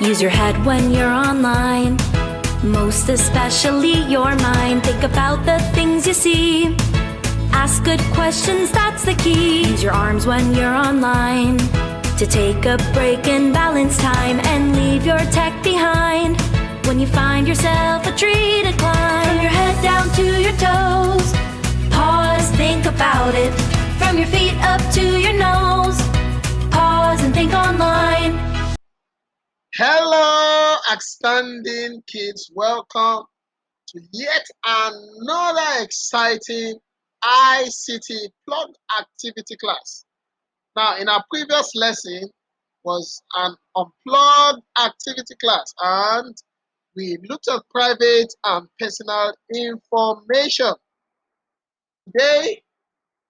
Use your head when you're online, most especially your mind. Think about the things you see. Ask good questions, that's the key. Use your arms when you're online to take a break and balance time and leave your tech behind. When you find yourself a tree to climb, from your head down to your toes, pause, think about it. From your feet up to your nose, pause and think online. Hello, outstanding kids. Welcome to yet another exciting ICT Plug activity class. Now, in our previous lesson was an unplugged activity class, and we looked at private and personal information. Today,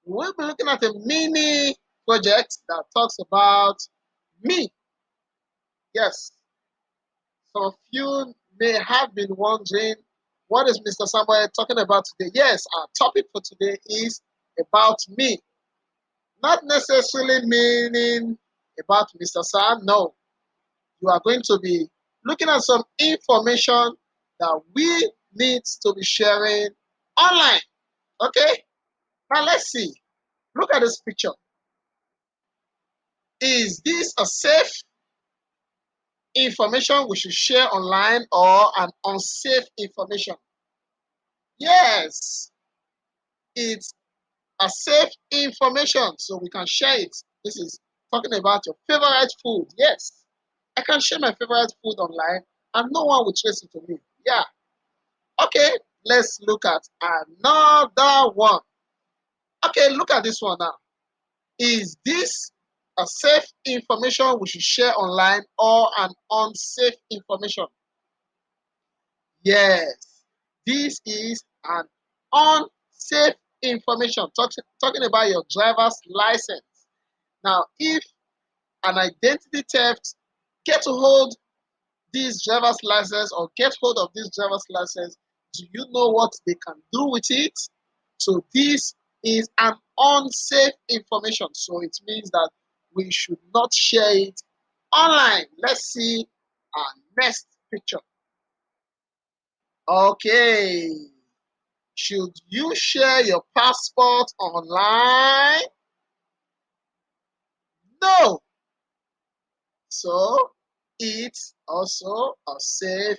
we'll be looking at a mini project that talks about me. Yes, some of you may have been wondering, what is Mr. Samuel talking about today? Yes, our topic for today is about me. Not necessarily meaning about Mr. Sam. No, you are going to be looking at some information that we need to be sharing online. Okay? Now let's see. Look at this picture. Is this a safe information we should share online or an unsafe information? Yes, it's a safe information, so we can share it. This is talking about your favorite food. Yes, I can share my favorite food online and no one will trace it to me. Yeah. Okay, let's look at another one. Okay, look at this one now. Is this a safe information we should share online or an unsafe information? Yes, this is an unsafe information. Talking about your driver's license. Now, if an identity theft get hold this driver's license or get hold of this driver's license, do you know what they can do with it? So this is an unsafe information. So it means that we should not share it online. Let's see our next picture. Okay. Should you share your passport online? No. So it's also a safe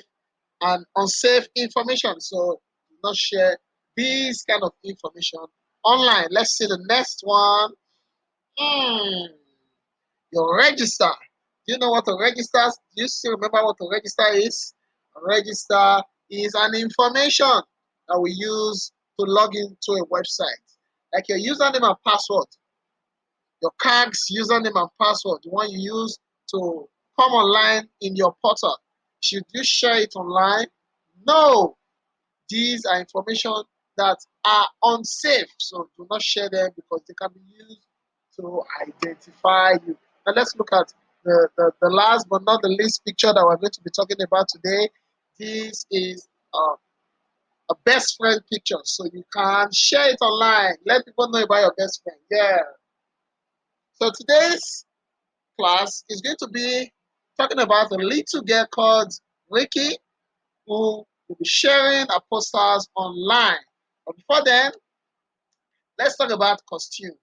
and unsafe information. So do not share this kind of information online. Let's see the next one. Your register. Do you know what a register is? Do you still remember what a register is? A register is an information that we use to log into a website. Like your username and password, your CAG's username and password, the one you use to come online in your portal. Should you share it online? No. These are information that are unsafe, so do not share them because they can be used to identify you. Now let's look at the last but not the least picture that we're going to be talking about today. This is a best friend picture, so you can share it online. Let people know about your best friend. Yeah. So today's class is going to be talking about a little girl called Ricky, who will be sharing her posters online. But before then, let's talk about costume.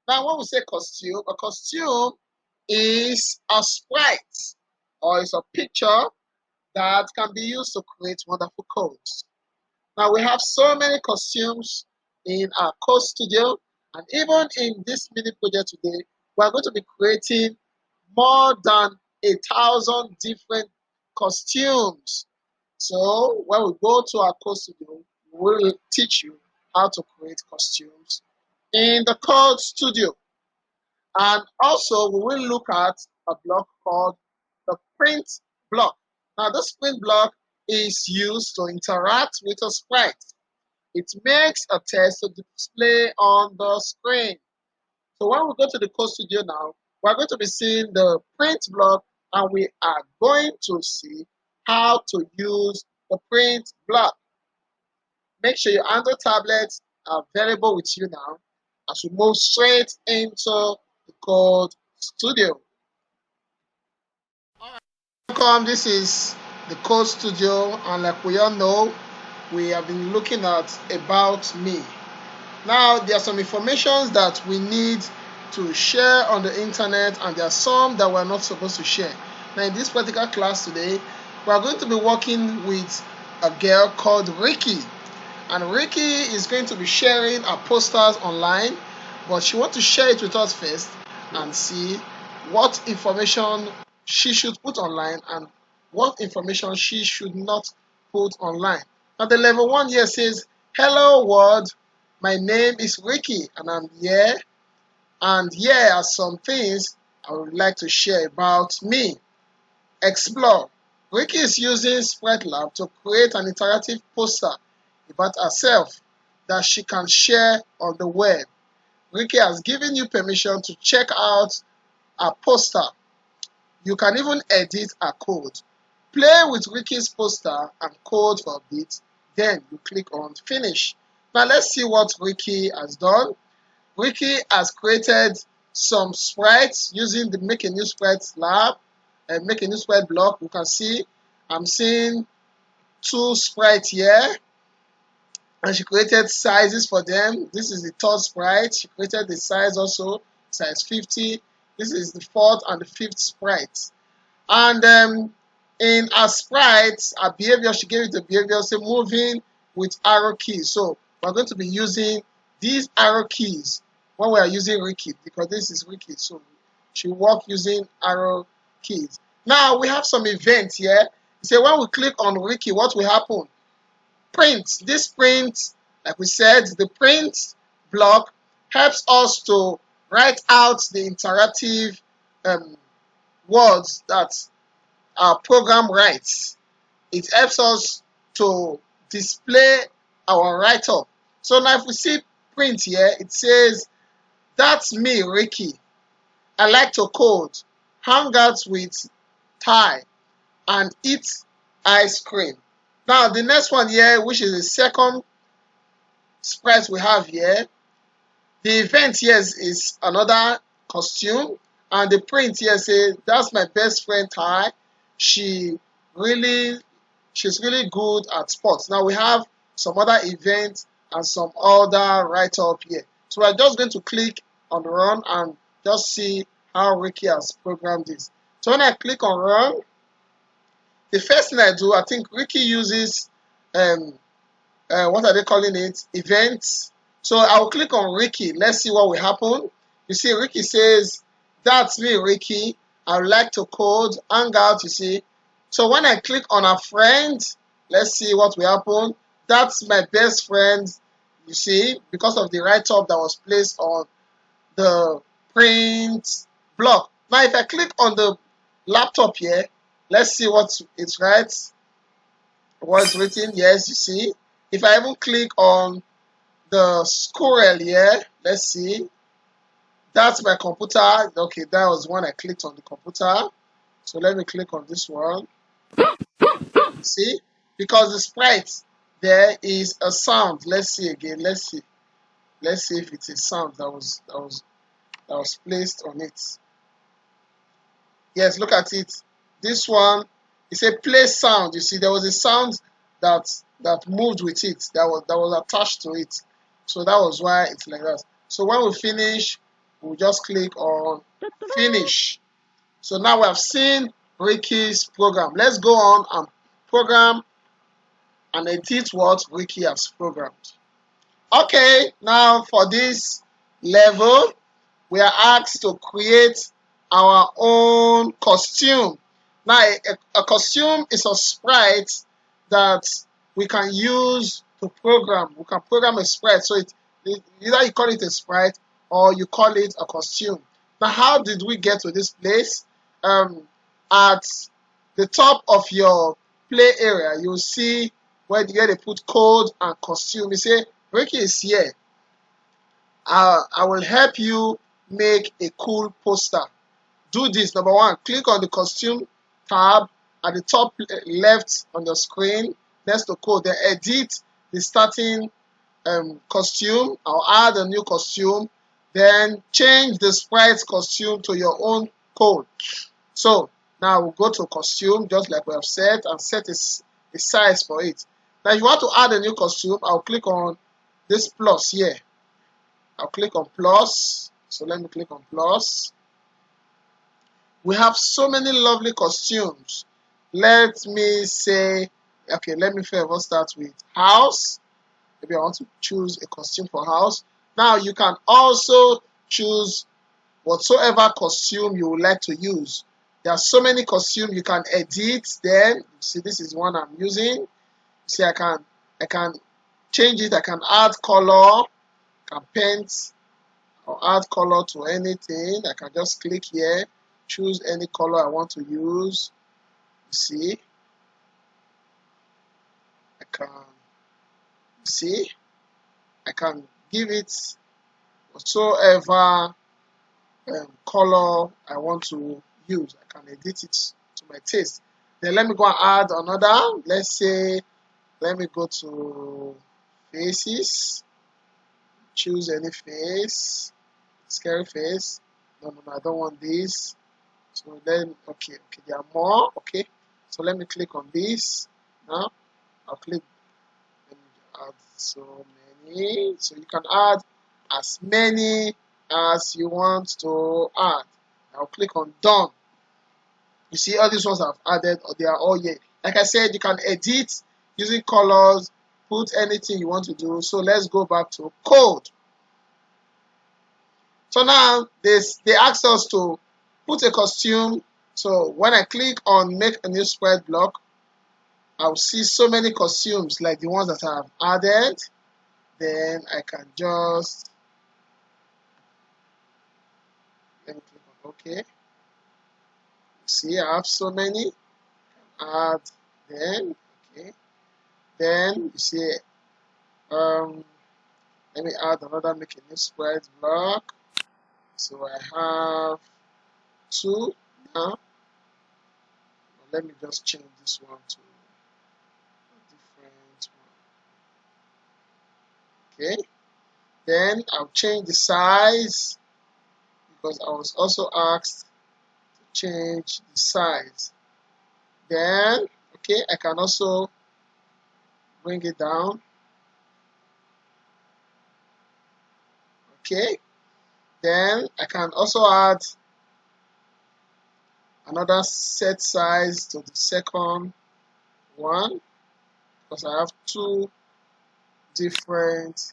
Now, when we say costume, a costume is a sprite or it's a picture that can be used to create wonderful codes. Now, we have so many costumes in our code studio, and even in this mini project today, we're going to be creating more than 1,000 different costumes. So when we go to our code studio, we will teach you how to create costumes in the code studio. And also we will look at a block called the print block. Now this print block is used to interact with a sprite. It makes a text to display on the screen. So when we go to the code studio now, we're going to be seeing the print block and we are going to see how to use the print block. Make sure your Android tablets are available with you now as we move straight into the code studio. All right, welcome. This is the Code Studio, and like we all know, we have been looking at About Me. Now, there are some informations that we need to share on the internet, and there are some that we're not supposed to share. Now, in this particular class today, we are going to be working with a girl called Ricky, and Ricky is going to be sharing her posters online, but she wants to share it with us first and see what information she should put online and what information she should not put online. Now, the level 1 here says, "Hello world, my name is Ricky and I'm here, and here are some things I would like to share about me. Explore." Ricky is using SpriteLab to create an interactive poster about herself that she can share on the web. Ricky has given you permission to check out her poster. You can even edit her code. Play with Ricky's poster and code for a bit, then you click on finish. Now let's see what Ricky has done. Ricky has created some sprites using the Make a New Sprite lab and Make a New Sprite block. You can see I'm seeing 2 sprites here, and she created sizes for them. This is the 3rd sprite. She created the size also, size 50. This is the 4th and the 5th sprite. And in her sprites, her behavior, she gave it a behavior, say moving with arrow keys. So we're going to be using these arrow keys when we are using Ricky, because this is Ricky. So she work using arrow keys. Now we have some events here. So when we click on Ricky, what will happen? Print. This print, like we said, the print block helps us to write out the interactive words that our program writes. It helps us to display our write-up. So now if we see print here, it says, "That's me, Ricky. I like to code, hang out with Ty, and eat ice cream." Now the next one here, which is the 2nd sprite we have here, the event here is another costume, and the print here says, "That's my best friend Ty. She's really good at sports." Now we have some other events and some other write-up here. So we're just going to click on run and just see how Ricky has programmed this. So when I click on run, the first thing I do, I think Ricky uses what are they calling it? Events. So I'll click on Ricky. Let's see what will happen. You see, Ricky says, "That's me, Ricky. I would like to code, hang out," you see. So when I click on a friend, let's see what will happen. "That's my best friend," you see, because of the write-up that was placed on the print block. Now if I click on the laptop here, let's see what it's what's written. Yes, you see. If I even click on the squirrel here, let's see. That's my computer. Okay, that was when I clicked on the computer. So let me click on this one. See, because the sprite there is a sound. Let's see again. Let's see if it's a sound that was placed on it. Yes, look at it. This one is a play sound. You see, there was a sound that moved with it, that was attached to it. So that was why it's like that. So when we finish, we'll just click on finish. So now we have seen Ricky's program. Let's go on and program and edit what Ricky has programmed. Okay, now for this level, we are asked to create our own costume. Now, a costume is a sprite that we can use to program. We can program a sprite. So either you call it a sprite or you call it a costume. Now, how did we get to this place? At the top of your play area, you'll see where they put code and costume. You say, Ricky is here. I will help you make a cool poster. Do this. Number 1, click on the costume tab at the top left on the screen next to code. Then edit the starting costume or add a new costume. Then change the sprite costume to your own code. So Now we'll go to costume, just like we have said, and set a size for it. Now if you want to add a new costume, I'll click on this plus here. I'll click on plus. So let me click on plus. We have so many lovely costumes. Let me say, okay, let me first start with house. Maybe I want to choose a costume for house. Now you can also choose whatsoever costume you would like to use. There are so many costumes you can edit. Then see, this is one I'm using. See, I can change it. I can add color, can paint or add color to anything. I can just click here, choose any color I want to use. You see, I can give it whatsoever color I want to use. I can edit it to my taste. Then let me go and add another. Let's say, let me go to faces. Choose any face. Scary face. No, I don't want this. So then, okay, there are more. Okay, so let me click on this. Now I'll click. Let me add so many. So you can add as many as you want to add. I'll click on done. You see all these ones I've added, or they are all here. Like I said, you can edit using colors, put anything you want to do. So let's go back to code. So now they asked us to put a costume. So when I click on make a new spread block, I'll see so many costumes like the ones that I've added. Then I can just, let me click on OK. See, I have so many. Add them. Okay. Then you see, let me add another make a new spread block. So I have 2 now. Let me just change this one to a different one. Okay. Then I'll change the size because I was also asked to change the size. Then, okay, I can also bring it down. Okay. Then I can also add another set size to the second one because I have 2 different.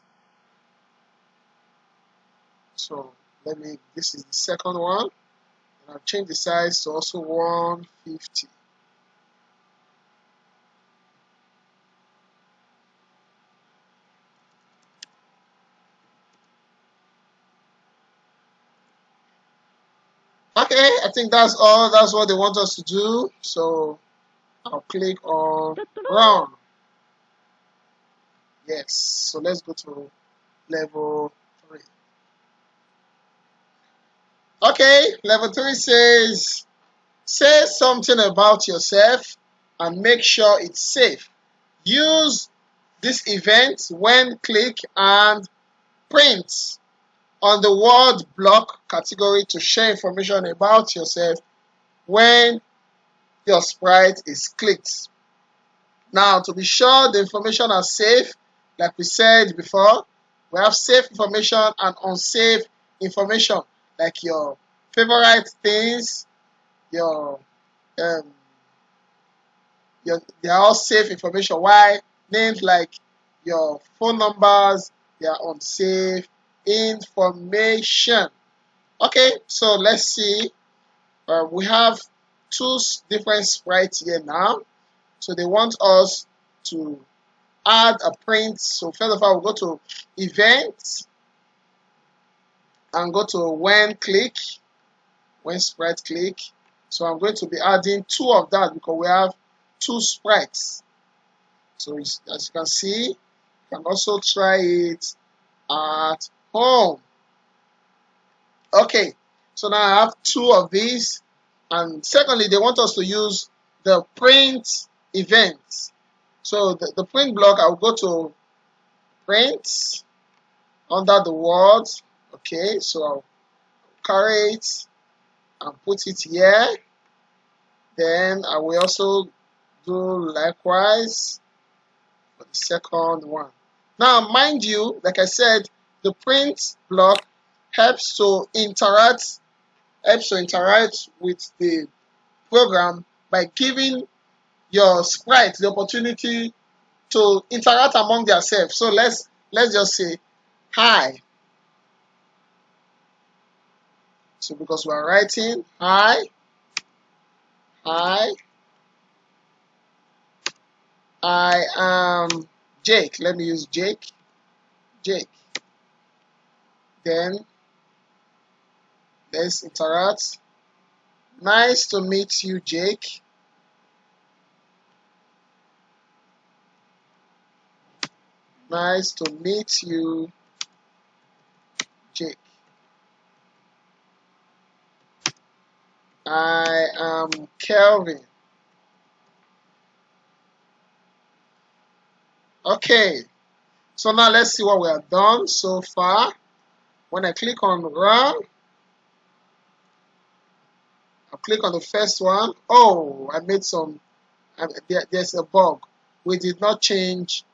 So this is the second one, and I'll change the size to also 150. Okay, I think that's all. That's what they want us to do. So I'll click on run. Yes, so let's go to level 3. Okay, level 3 says, say something about yourself and make sure it's safe. Use this event when click and print on the word block category to share information about yourself when your sprite is clicked. Now, to be sure the information are safe, like we said before, we have safe information and unsafe information, like your favorite things, your they're all safe information. Why names like your phone numbers, they are unsafe information. Okay, so let's see. We have 2 different sprites here now. So they want us to add a print. So first of all, we'll go to events and go to when sprite click. So I'm going to be adding 2 of that because we have 2 sprites. So as you can see, you can also try it at home. Okay, so now I have 2 of these, and secondly, they want us to use the print events. So the print block, I'll go to print under the words. Okay, so I'll carry it and put it here. Then I will also do likewise for the second one. Now, mind you, like I said, the print block helps to interact with the program by giving your sprite the opportunity to interact among themselves. So let's just say hi. So because we are writing hi, I am Jake. Let me use Jake. Then let's interact. Nice to meet you, Jake. Nice to meet you, Jake. I am Kelvin. Okay, so now let's see what we have done so far. When I click on run, I'll click on the first one. Oh, I made some, there's a bug. We did not change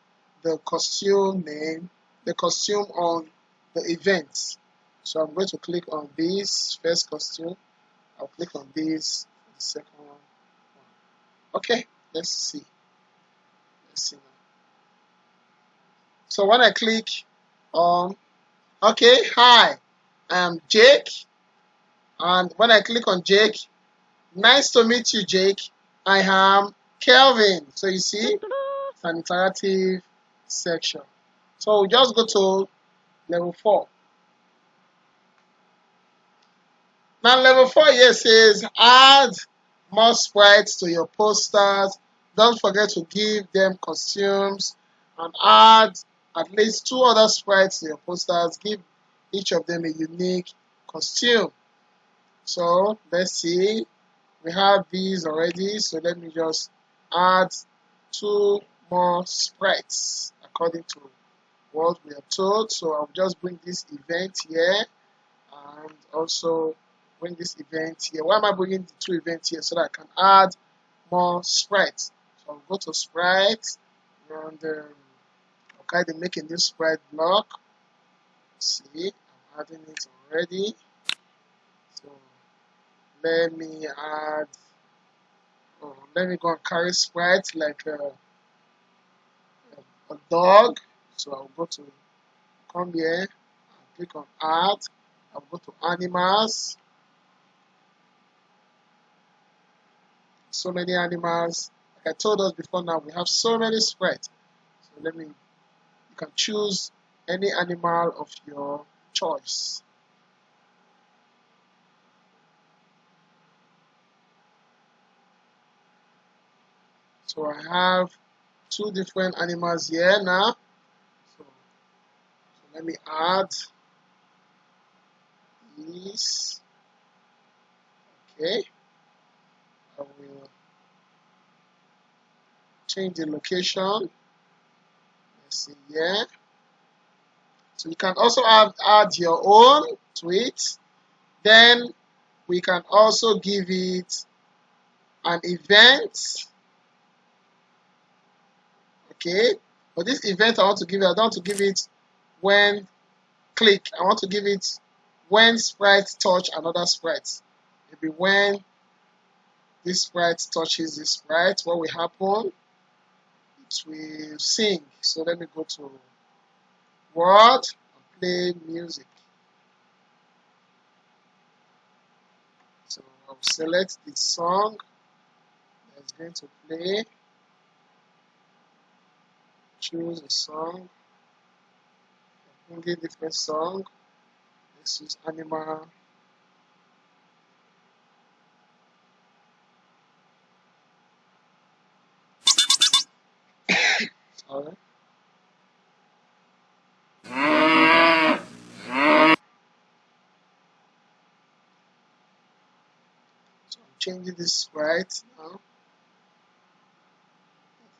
the costume name, the costume on the events. So I'm going to click on this first costume. I'll click on this for the second one. Okay, let's see. Let's see now. So when I click on, okay, hi, I am Jake. And when I click on Jake, nice to meet you, Jake. I am Kelvin. So you see, it's an interactive section. So we just go to level 4. Now level 4 here says add more sprites to your posters. Don't forget to give them costumes and add at least 2 other sprites to your posters. Give each of them a unique costume. So let's see. We have these already. So let me just add 2 more sprites according to what we are told. So I'll just bring this event here and also bring this event here. Why am I bringing the 2 events here? So that I can add more sprites. So I'll go to sprites and okay, they make a new sprite block. See, I'm adding it already. So let me add, let me go and carry sprites like a dog. So I'll go to come here and click on add. I'll go to animals. So many animals. Like I told us before, now we have so many sprites. So you can choose any animal of your choice. So I have 2 different animals here now. So let me add these. Okay. I will change the location. Let's see here. So you can also add your own to it. Then we can also give it an event. Okay. But this event I don't want to give it when click. I want to give it when sprites touch another sprite. Maybe when this sprite touches this sprite, what will happen? It will sing. So let me go to word and play music. So I'll select the song that's going to play. Choose a song. Bring in different song. Let's use animal. Sorry. So I'm changing this sprite now.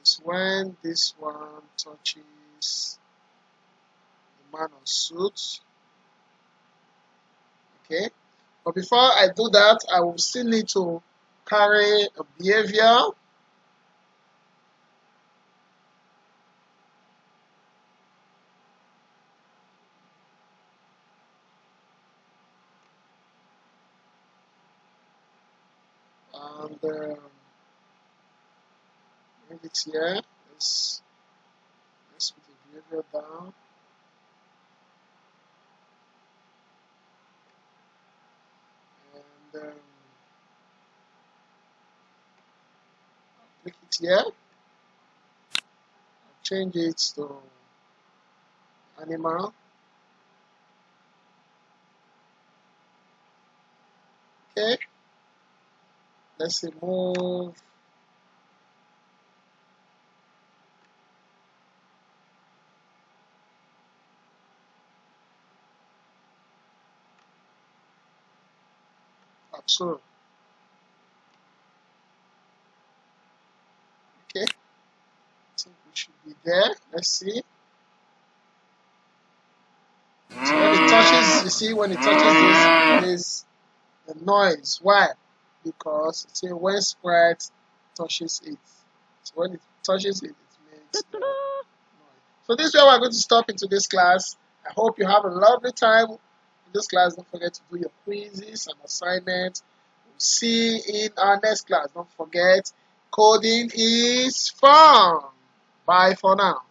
It's when this one touches the man on suit. Okay. But before I do that, I will still need to carry a behavior. And bring it here. Let's put the behavior down. And click it here. Change it to animal. Okay. Let's remove so. Okay. I think we should be there. Let's see. So when it touches, you see, when it touches this, there is the noise. Why? Because you see, when Sprite touches it, so when it touches it, it makes the noise. So this is where we're going to stop into this class. I hope you have a lovely time in this class. Don't forget to do your quizzes and assignments. We'll see in our next class. Don't forget, coding is fun. Bye for now.